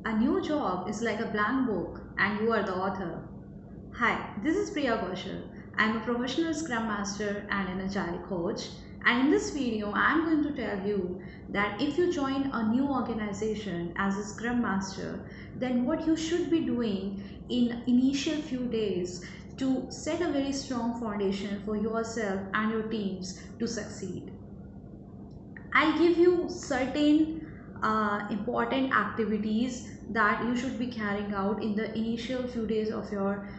A new job is like a blank book and you are the author. Hi, this is Priya Kaushal. I'm a professional Scrum Master and an Agile coach. And in this video, I'm going to tell you that if you join a new organization as a Scrum Master, then what you should be doing in initial few days to set a very strong foundation for yourself and your teams to succeed. I'll give you certain important activities that you should be carrying out in the initial few days of your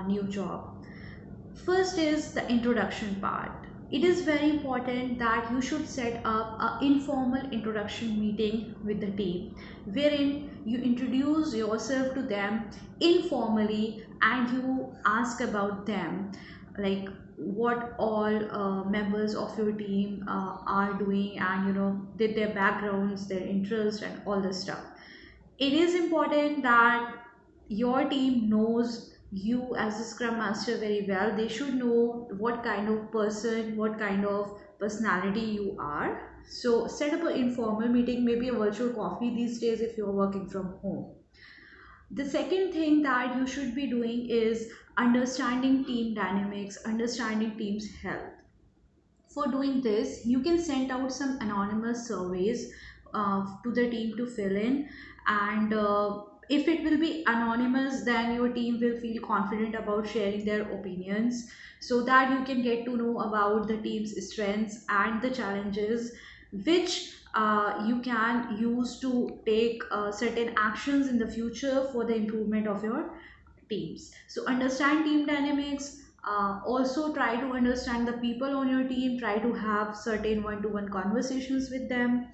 new job. First is the introduction part. It is very important that you should set up an informal introduction meeting with the team wherein you introduce yourself to them informally and you ask about them, like what all members of your team are doing, and their backgrounds, their interests, and all this stuff. It is important that your team knows you as a scrum master very well. They should know what kind of person, what kind of personality you are. So set up an informal meeting, maybe a virtual coffee these days if you're working from home. The second thing that you should be doing is understanding team dynamics, understanding team's health. For doing this, you can send out some anonymous surveys to the team to fill in, and if it will be anonymous, then your team will feel confident about sharing their opinions so that you can get to know about the team's strengths and the challenges which you can use to take certain actions in the future for the improvement of your teams. So understand team dynamics. Also try to understand the people on your team. Try to have certain one-to-one conversations with them.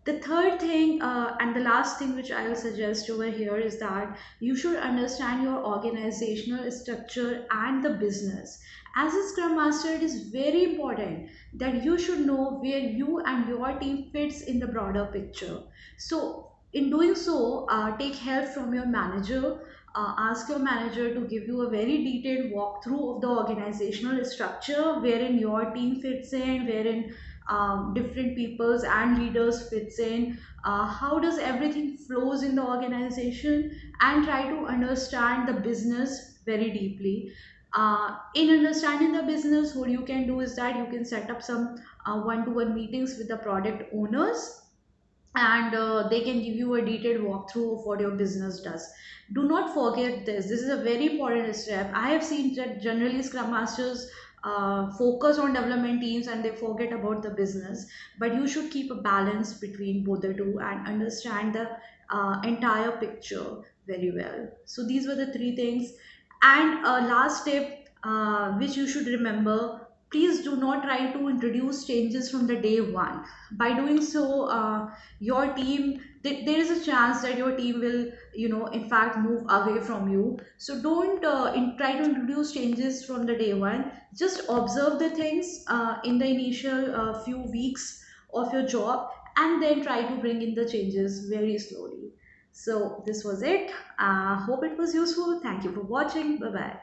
The third thing and the last thing which I will suggest over here is that you should understand your organizational structure and the business. As a scrum master, it is very important that you should know where you and your team fits in the broader picture. So in doing so, take help from your manager. Ask your manager to give you a very detailed walkthrough of the organizational structure wherein your team fits in, wherein different peoples and leaders fits in, how does everything flows in the organization, and try to understand the business very deeply. In understanding the business, what you can do is that you can set up some one-to-one meetings with the product owners, and they can give you a detailed walkthrough of what your business does. Do not forget this. This is a very important step. I have seen that generally scrum masters focus on development teams and they forget about the business, but you should keep a balance between both the two and understand the entire picture very well. So these were the three things. And last tip which you should remember: please do not try to introduce changes from the day one. By doing so, your team, there is a chance that your team will, in fact, move away from you. So don't try to introduce changes from the day one. Just observe the things in the initial few weeks of your job, and then try to bring in the changes very slowly. So this was it. Hope it was useful. Thank you for watching. Bye bye.